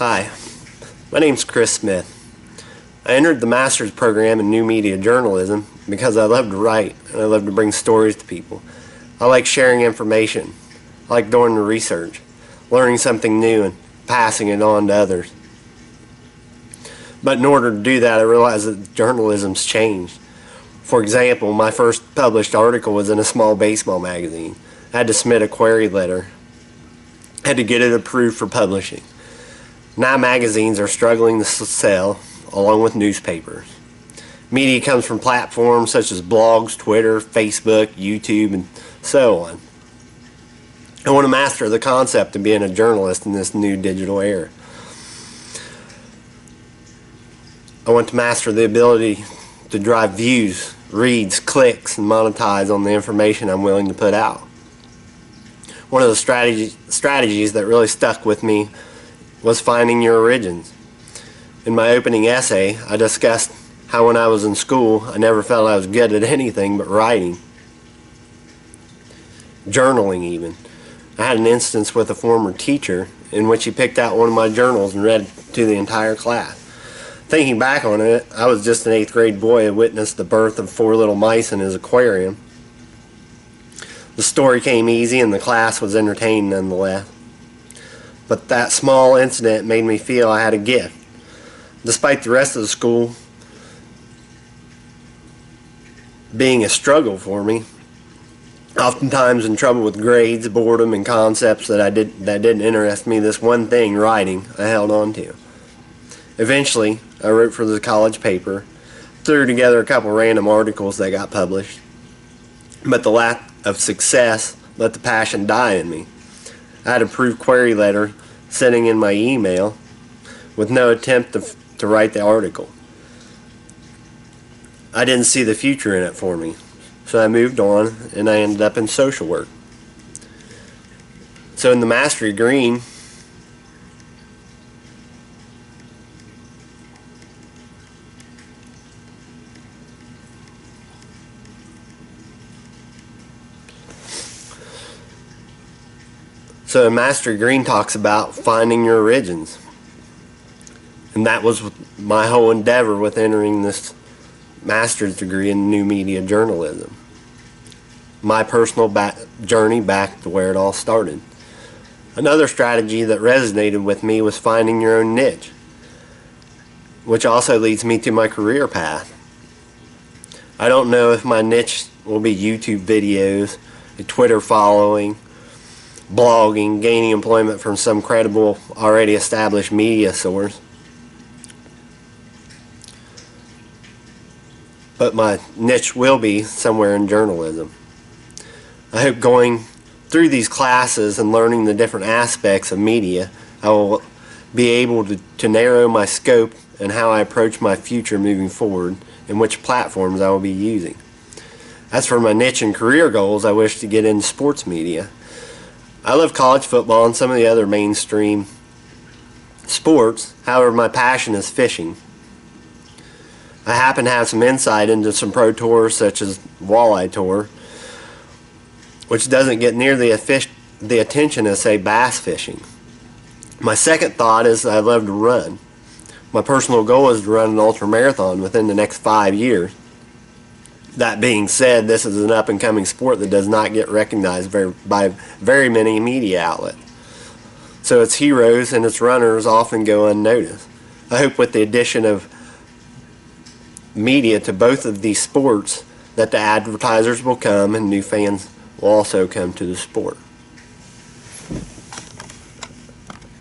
Hi, my name's Chris Smith. I entered the master's program in new media journalism because I love to write and I love to bring stories to people. I like sharing information. I like doing the research, learning something new and passing it on to others. But in order to do that, I realized that journalism's changed. For example, my first published article was in a small baseball magazine. I had to submit a query letter. I had to get it approved for publishing. Now magazines are struggling to sell, along with newspapers. Media comes from platforms such as blogs, Twitter, Facebook, YouTube, and so on. I want to master the concept of being a journalist in this new digital era. I want to master the ability to drive views, reads, clicks, and monetize on the information I'm willing to put out. One of the strategies that really stuck with me was finding your origins. In my opening essay, I discussed how when I was in school, I never felt I was good at anything but writing. Journaling even. I had an instance with a former teacher in which he picked out one of my journals and read it to the entire class. Thinking back on it, I was just an 8th grade boy who witnessed the birth of 4 little mice in his aquarium. The story came easy and the class was entertained nonetheless. But that small incident made me feel I had a gift. Despite the rest of the school being a struggle for me, oftentimes in trouble with grades, boredom, and concepts that didn't interest me, this one thing, writing, I held on to. Eventually, I wrote for the college paper, threw together a couple random articles that got published, but the lack of success let the passion die in me. I had a approved query letter sitting in my email with no attempt to write the article. I didn't see the future in it for me, so I moved on and I ended up in social work. So in the master's degree, Master Green talks about finding your origins. And that was my whole endeavor with entering this master's degree in new media journalism. My personal journey back to where it all started. Another strategy that resonated with me was finding your own niche, which also leads me to my career path. I don't know if my niche will be YouTube videos, a Twitter following, blogging, gaining employment from some credible, already established media source. But my niche will be somewhere in journalism. I hope going through these classes and learning the different aspects of media, I will be able to narrow my scope and how I approach my future moving forward and which platforms I will be using. As for my niche and career goals, I wish to get into sports media. I love college football and some of the other mainstream sports. However, my passion is fishing. I happen to have some insight into some pro tours such as Walleye Tour, which doesn't get near the attention as, say, bass fishing. My second thought is I love to run. My personal goal is to run an ultramarathon within the next 5 years. That being said, this is an up-and-coming sport that does not get recognized by very many media outlets. So its heroes and its runners often go unnoticed. I hope with the addition of media to both of these sports that the advertisers will come and new fans will also come to the sport.